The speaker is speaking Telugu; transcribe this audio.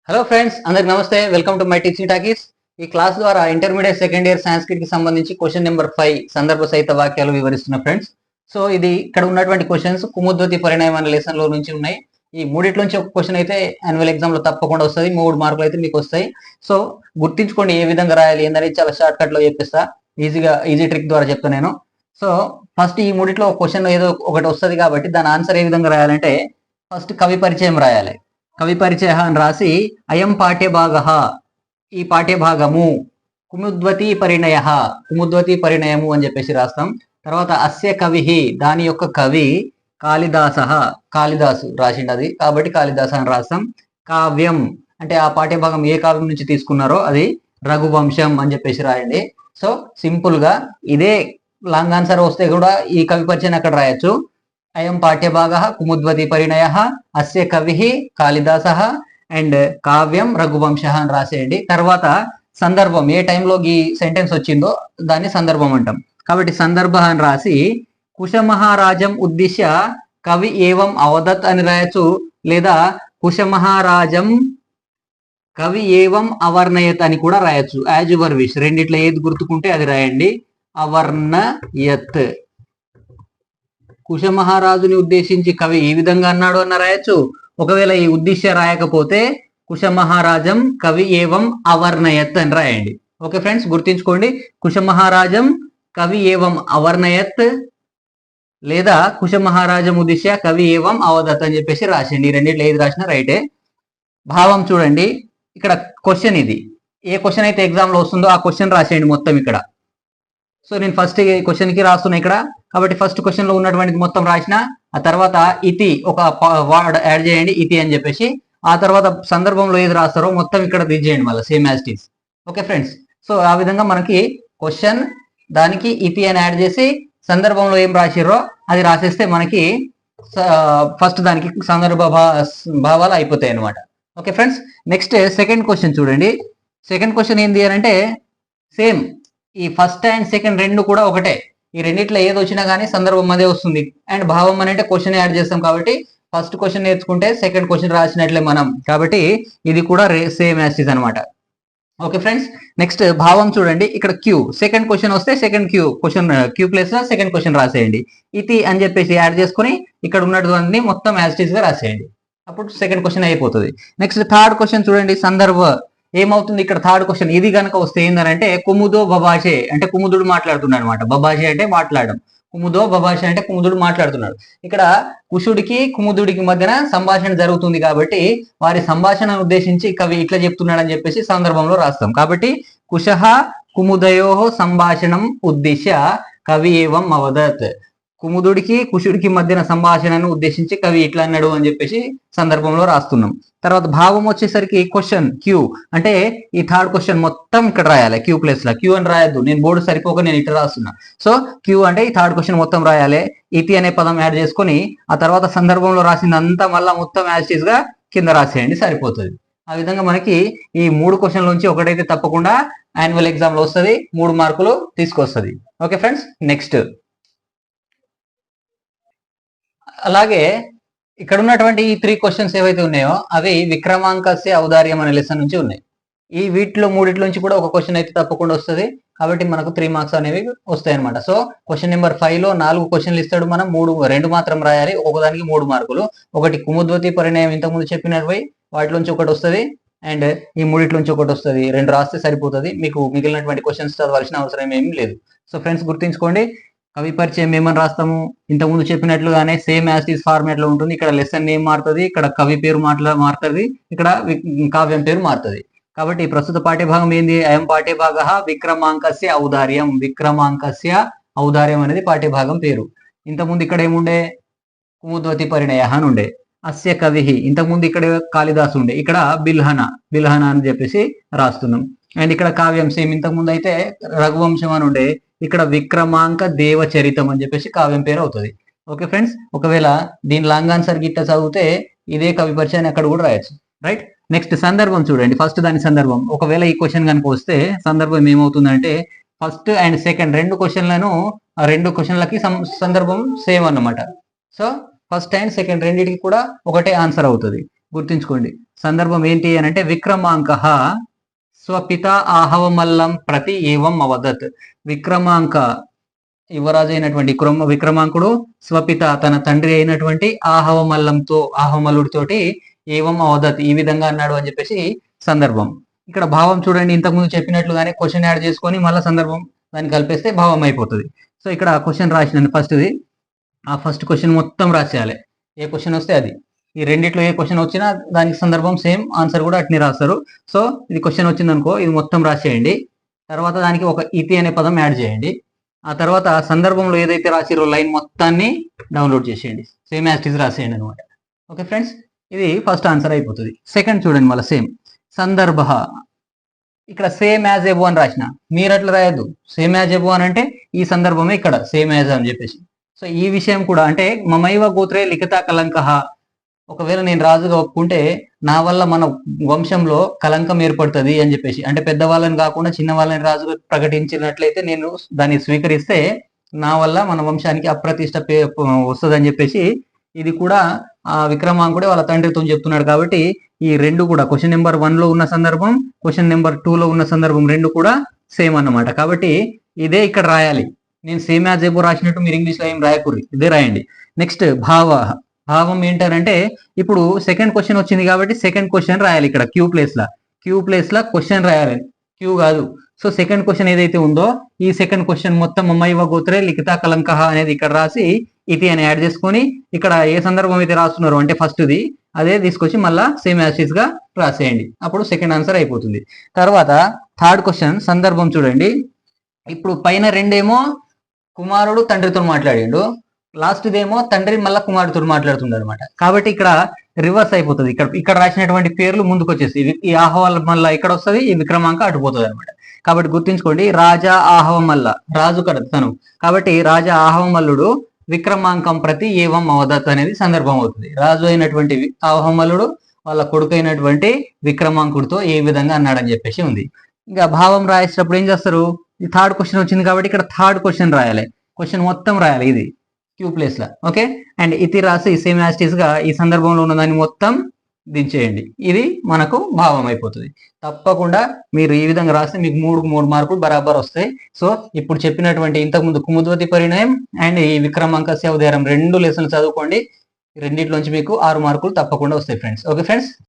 హలో ఫ్రెండ్స్, అందరికి నమస్తే. Welcome to my teaching talkies. ఈ క్లాస్ ద్వారా ఇంటర్మీడియట్ సెకండ్ ఇయర్ సాంస్క్రిట్ కి సంబంధించి క్వశ్చన్ నెంబర్ 5 సందర్భ సహిత వాక్యాలు వివరిస్తున్న ఫ్రెండ్స్. సో ఇది ఇక్కడ ఉన్నటువంటి క్వశ్చన్స్ కుముద్వతి పరిణయం అనే లెసన్ లో నుంచి ఉన్నాయి. ఈ మూడిటి నుంచి ఒక క్వశ్చన్ అయితే యాన్యువల్ ఎగ్జామ్ లో తప్పకుండా వస్తుంది. 3 మార్కులు అయితే మీకు వస్తాయి. సో గుర్తించుకోండి ఏ విధంగా రాయాలి ఏందని చాలా షార్ట్ కట్ లో చెప్పిస్తా. ఈజీ ట్రిక్ ద్వారా చెప్తాను నేను. సో ఫస్ట్ ఈ మూడిట్లో ఒక క్వశ్చన్ ఏదో ఒకటి వస్తుంది కాబట్టి దాని ఆన్సర్ ఏ విధంగా రాయాలంటే ఫస్ట్ కవి పరిచయం రాయాలి. కవి పరిచయ అని రాసి అయం పాఠ్యభాగ, ఈ పాఠ్యభాగము, కుముద్వతి పరిణయ, కుముద్వతి పరిణయము అని చెప్పేసి రాస్తాం. తర్వాత అస్య కవి, దాని యొక్క కవి కాళిదాస, కాళిదాసు రాసిండది కాబట్టి కాళిదాస అని రాస్తాం. కావ్యం అంటే ఆ పాఠ్యభాగం ఏ కావ్యం నుంచి తీసుకున్నారో అది రఘువంశం అని చెప్పేసి రాయండి. సో సింపుల్ గా ఇదే లాంగ్ ఆన్సర్ వస్తే కూడా ఈ కవి పరిచయం అక్కడ రాయొచ్చు. అయం పాఠ్యభాగ కుముద్వతి పరిణయ, అస్య కవి కాళిదాస అండ్ కావ్యం రఘువంశ అని రాసేయండి. తర్వాత సందర్భం ఏ టైంలో ఈ సెంటెన్స్ వచ్చిందో దాన్ని సందర్భం అంటాం కాబట్టి సందర్భ అని రాసి కుశమహారాజం ఉద్దేశ్య కవి ఏవం అవదత్ అని రాయొచ్చు, లేదా కుశమహారాజం కవి ఏవం అవర్ణయత్ అని కూడా రాయొచ్చు. యాజ్ యువర్ విష్, రెండిట్లో ఏది గుర్తుకుంటే అది రాయండి. అవర్ణయత్, కుశమహారాజుని ఉద్దేశించి కవి ఈ విధంగా అన్నాడు అన్న రాయొచ్చు. ఒకవేళ ఈ ఉద్దేశ్య రాయకపోతే కుశమహారాజం కవి ఏవం అవర్ణయత్ అని రాయండి. Okay friends, గుర్తించుకోండి. కుశమహారాజం కవి ఏవం అవర్ణయత్ లేదా కుశమహారాజం ఉద్దేశ్య కవి ఏవం అవదత్ అని చెప్పేసి రాసేయండి. రెండిట్లో ఏది రాసినా రైటే. భావం చూడండి, ఇక్కడ క్వశ్చన్ ఇది. ఏ క్వశ్చన్ అయితే ఎగ్జామ్ లో వస్తుందో ఆ క్వశ్చన్ రాసేయండి మొత్తం ఇక్కడ. సో నేను ఫస్ట్ క్వశ్చన్ కి రాస్తున్నా ఇక్కడ కాబట్టి ఫస్ట్ క్వశ్చన్ లో ఉన్నటువంటిది మొత్తం రాసిన ఆ తర్వాత ఇతి ఒక వర్డ్ యాడ్ చేయండి, ఇతి అని చెప్పేసి. ఆ తర్వాత సందర్భంలో ఏది రాస్తారో మొత్తం ఇక్కడ చేయండి మళ్ళీ same as it is. Okay friends, so ఆ విధంగా మనకి క్వశ్చన్ దానికి ఇతి అని యాడ్ చేసి సందర్భంలో ఏం రాసిర్రో అది రాసేస్తే మనకి ఫస్ట్ దానికి సందర్భ భావాలు అయిపోతాయి అనమాట. Okay friends, next second question చూడండి. సెకండ్ క్వశ్చన్ ఏంది అని అంటే సేమ్ ఈ ఫస్ట్ అండ్ సెకండ్ రెండు కూడా ఒకటే. ఈ రెండిట్లో ఏది వచ్చినా కానీ సందర్భం అదే వస్తుంది. అండ్ భావం అని అంటే క్వశ్చన్ యాడ్ చేస్తాం కాబట్టి ఫస్ట్ క్వశ్చన్ నేర్చుకుంటే సెకండ్ క్వశ్చన్ రాసినట్లే మనం, కాబట్టి ఇది కూడా సేమ్ యాసిస్ అనమాట. ఓకే ఫ్రెండ్స్, నెక్స్ట్ భావం చూడండి. ఇక్కడ క్యూ సెకండ్ క్వశ్చన్ వస్తే సెకండ్ క్వశ్చన్ క్యూ ప్లేస్ లో సెకండ్ క్వశ్చన్ రాసేయండి. ఇది అని చెప్పేసి యాడ్ చేసుకుని ఇక్కడ ఉన్నటువంటి మొత్తం యాసిస్ గా రాసేయండి. అప్పుడు సెకండ్ క్వశ్చన్ అయిపోతుంది. నెక్స్ట్ థర్డ్ క్వశ్చన్ చూడండి. సందర్భ ఏమవుతుంది ఇక్కడ థర్డ్ క్వశ్చన్ ఇది కనుక వస్తే ఏంటంటే కుముదో బబాషే అంటే కుముదుడు మాట్లాడుతున్నాడు అనమాట. బబాషే అంటే మాట్లాడడం, కుముదో బబాషే అంటే కుముదుడు మాట్లాడుతున్నాడు. ఇక్కడ కుషుడికి కుముదుడికి మధ్యన సంభాషణ జరుగుతుంది కాబట్టి వారి సంభాషణను ఉద్దేశించి కవి ఇట్లా చెప్తున్నాడు అని చెప్పేసి సందర్భంలో రాస్తాం. కాబట్టి కుశః కుముదయో సంభాషణం ఉద్దేశ్య కవి ఏవం అవదత్, కుముదుడికి కుషుడికి మధ్యన సంభాషణను ఉద్దేశించి కవి ఇట్లా అన్నాడు అని చెప్పేసి సందర్భంలో రాస్తున్నాం. తర్వాత భావం వచ్చేసరికి క్వశ్చన్ క్యూ అంటే ఈ థర్డ్ క్వశ్చన్ మొత్తం ఇక్కడ రాయాలి. క్యూ ప్లేస్ లో క్యూ అని రాయద్దు, నేను బోర్డు సరిపోక నేను ఇట్లా రాస్తున్నా. సో క్యూ అంటే ఈ థర్డ్ క్వశ్చన్ మొత్తం రాయాలి. ఇతి అనే పదం యాడ్ చేసుకొని ఆ తర్వాత సందర్భంలో రాసిందంతా మళ్ళా మొత్తం యాజిటీస్ గా కింద రాసేయండి, సరిపోతుంది. ఆ విధంగా మనకి ఈ 3 క్వశ్చన్ల నుంచి ఒకటైతే తప్పకుండా యాన్యువల్ ఎగ్జామ్ లో వస్తుంది, 3 మార్కులు తీసుకొస్తుంది. ఓకే ఫ్రెండ్స్, నెక్స్ట్ అలాగే ఇక్కడ ఉన్నటువంటి ఈ 3 క్వశ్చన్స్ ఏవైతే ఉన్నాయో అవి విక్రమాంకస్య ఔదార్యం అనే లెసన్ నుంచి ఉన్నాయి. ఈ వీటిలో మూడిట్లో నుంచి కూడా ఒక క్వశ్చన్ అయితే తప్పకుండా వస్తుంది కాబట్టి మనకు 3 మార్క్స్ అనేవి వస్తాయి అనమాట. సో క్వశ్చన్ నెంబర్ 5 లో 4 క్వశ్చన్లు ఇస్తాడు, మనం 2 మాత్రం రాయాలి. ఒకదానికి 3 మార్కులు. ఒకటి కుముద్వతి పరిణయం ఇంతకుముందు చెప్పినవి వాటిలోంచి ఒకటి వస్తుంది అండ్ ఈ మూడిట్లోంచి ఒకటి వస్తుంది. 2 రాస్తే సరిపోతుంది, మీకు మిగిలినటువంటి క్వశ్చన్స్ చదవాల్సిన అవసరం ఏమీ లేదు. సో ఫ్రెండ్స్ గుర్తుంచుకోండి, కవి పరిచయం ఏమని రాస్తాము ఇంతకుముందు చెప్పినట్లుగానే సేమ్ యాజ్ ఈస్ ఫార్మాట్ లో ఉంటుంది. ఇక్కడ లెసన్ నేమ్ మారుతుంది, ఇక్కడ కవి పేరు మారుతుంది, ఇక్కడ కావ్యం పేరు మారుతుంది. కాబట్టి ప్రస్తుత పాఠ్యభాగం ఏంది? అయం పాఠ్యభాగ విక్రమాంకస్య ఔదార్యం, విక్రమాంకస్య ఔదార్యం అనేది పాఠ్యభాగం పేరు. ఇంతకుముందు ఇక్కడ ఏముండే? కుముద్వతి పరిణయ అని ఉండే. అస్య కవి ఇంతకుముందు ఇక్కడ కాళిదాసు ఉండే, ఇక్కడ బిల్హన అని చెప్పేసి రాస్తున్నాం. అండ్ ఇక్కడ కావ్యం సేమ్ ఇంతకుముందు అయితే రఘువంశం అని ఉండే, ఇక్కడ విక్రమాంక దేవచరితం అని చెప్పేసి కావ్యం పేరు అవుతుంది. ఓకే ఫ్రెండ్స్, ఒకవేళ దీని లాంగ్ ఆన్సర్ గిట్ట చదివితే ఇదే కవి పరిచయాన్ని అక్కడ కూడా రాయొచ్చు. రైట్, నెక్స్ట్ సందర్భం చూడండి. ఫస్ట్ దాని సందర్భం ఒకవేళ ఈ క్వశ్చన్ కనుక వస్తే సందర్భం ఏమవుతుందంటే ఫస్ట్ అండ్ సెకండ్ 2 క్వశ్చన్లను 2 క్వశ్చన్లకి సందర్భం సేమ్ అన్నమాట. సో ఫస్ట్ అండ్ సెకండ్ రెండింటికి కూడా ఒకటే ఆన్సర్ అవుతుంది, గుర్తుంచుకోండి. సందర్భం ఏంటి అని అంటే విక్రమాంక స్వపిత ఆహవమల్లం ప్రతి ఏవం అవదత్. విక్రమాంక యువరాజు అయినటువంటి విక్రమాంకుడు స్వపిత తన తండ్రి అయినటువంటి ఆహవమల్లుడితోటి ఏవం అవదత్ ఈ విధంగా అన్నాడు అని చెప్పేసి సందర్భం. ఇక్కడ భావం చూడండి, ఇంతకుముందు చెప్పినట్లుగానే క్వశ్చన్ యాడ్ చేసుకొని మళ్ళీ సందర్భం దాన్ని కలిపేస్తే భావం అయిపోతుంది. సో ఇక్కడ క్వశ్చన్ రాసినాను ఫస్ట్ది, ఆ ఫస్ట్ క్వశ్చన్ మొత్తం రాసేయాలి. ఏ క్వశ్చన్ వస్తే అది, ఈ రెండిట్లో ఏ క్వశ్చన్ వచ్చినా దానికి సందర్భం సేమ్, ఆన్సర్ కూడా అట్నే రాస్తారు. సో ఇది క్వశ్చన్ వచ్చింది అనుకో, ఇది మొత్తం రాసేయండి. తర్వాత దానికి ఒక ఇతి అనే పదం యాడ్ చేయండి. ఆ తర్వాత సందర్భంలో ఏదైతే రాసిరో లైన్ మొత్తాన్ని డౌన్లోడ్ చేసేయండి, సేమ్ యాజ్ ఇట్ ఈజ్ రాసేయండి అనమాట. ఓకే ఫ్రెండ్స్, ఇది ఫస్ట్ ఆన్సర్ అయిపోతుంది. సెకండ్ చూడండి, మళ్ళీ సేమ్ సందర్భ, ఇక్కడ సేమ్ యాజ్ ఎబో అని రాసిన, మీరు అట్లా రాయద్దు. సేమ్ యాజ్ ఎబో అని అంటే ఈ సందర్భమే ఇక్కడ సేమ్ యాజ్ అని చెప్పేసి. సో ఈ విషయం కూడా అంటే మమైవ గోత్రే లిఖిత కలంక, ఒకవేళ నేను రాజుగా ఒప్పుకుంటే నా వల్ల మన వంశంలో కలంకం ఏర్పడుతుంది అని చెప్పేసి, అంటే పెద్దవాళ్ళని కాకుండా చిన్న వాళ్ళని రాజుగా ప్రకటించినట్లయితే నేను దాన్ని స్వీకరిస్తే నా వల్ల మన వంశానికి అప్రతిష్ట వస్తుంది అని చెప్పేసి, ఇది కూడా ఆ విక్రమాంకుడే వాళ్ళ తండ్రితో చెప్తున్నాడు. కాబట్టి ఈ రెండు కూడా క్వశ్చన్ నెంబర్ 1 లో ఉన్న సందర్భం, క్వశ్చన్ నెంబర్ 2 లో ఉన్న సందర్భం రెండు కూడా సేమ్ అన్నమాట. కాబట్టి ఇదే ఇక్కడ రాయాలి. నేను సేమ్ యాజ్ ఎబో రాసినట్టు మీరు ఇంగ్లీష్ లో ఏం రాయకూరి, ఇదే రాయండి. నెక్స్ట్ భావ, భావం ఏంటంటే ఇప్పుడు సెకండ్ క్వశ్చన్ వచ్చింది కాబట్టి సెకండ్ క్వశ్చన్ రాయాలి. ఇక్కడ క్యూ ప్లేస్ లా క్వశ్చన్ రాయాలి, క్యూ కాదు. సో సెకండ్ క్వశ్చన్ ఏదైతే ఉందో ఈ సెకండ్ క్వశ్చన్ మొత్తం మమైవ గోత్రే లిఖిత కలంక అనేది ఇక్కడ రాసి ఇతి అని యాడ్ చేసుకొని ఇక్కడ ఏ సందర్భం అయితే రాస్తున్నారు అంటే ఫస్ట్ది అదే తీసుకొచ్చి మళ్ళా సేమ్ యాజ్ గా రాసేయండి. అప్పుడు సెకండ్ ఆన్సర్ అయిపోతుంది. తర్వాత థర్డ్ క్వశ్చన్ సందర్భం చూడండి. ఇప్పుడు పైన రెండేమో కుమారుడు తండ్రితో మాట్లాడిండు, లాస్ట్ దేమో తండ్రి మళ్ళా కుమారుడితో మాట్లాడుతుంది అనమాట. కాబట్టి ఇక్కడ రివర్స్ అయిపోతుంది. ఇక్కడ రాసినటువంటి పేర్లు ముందుకు వచ్చేసి ఈ ఆహ్వాల మళ్ళా ఇక్కడ వస్తుంది, ఈ విక్రమాంక అటుపోతుంది అనమాట. కాబట్టి గుర్తుంచుకోండి, రాజా ఆహవమల్ల రాజు కదా తను, కాబట్టి రాజా ఆహవమల్లుడు విక్రమాంకం ప్రతి ఏవం అవదత్ అనేది సందర్భం అవుతుంది. రాజు అయినటువంటి ఆహవమల్లుడు వాళ్ళ కొడుకు అయినటువంటి విక్రమాంకుడితో ఏ విధంగా అన్నాడని చెప్పేసి ఉంది. ఇంకా భావం రాసేటప్పుడు ఏం చేస్తారు, ఈ థర్డ్ క్వశ్చన్ వచ్చింది కాబట్టి ఇక్కడ థర్డ్ క్వశ్చన్ రాయాలి, క్వశ్చన్ మొత్తం రాయాలి ఇది క్యూ ప్లేస్ లా. ఓకే, అండ్ ఇతి రాసి సేమ్ యాజ్ ఇట్ ఈజ్ గా ఈ సందర్భంలో ఉన్న దాన్ని మొత్తం దించేయండి. ఇది మనకు భావం అయిపోతుంది. తప్పకుండా మీరు ఈ విధంగా రాస్తే మీకు 3 మార్కులు బరాబర్ వస్తాయి. సో ఇప్పుడు చెప్పినటువంటి ఇంతకుముందు కుముద్వతి పరిణయం అండ్ ఈ విక్రమాంకస్య ఉదయం 2 లెసన్లు చదువుకోండి. రెండిట్లోంచి మీకు 6 మార్కులు తప్పకుండా వస్తాయి ఫ్రెండ్స్. Okay friends.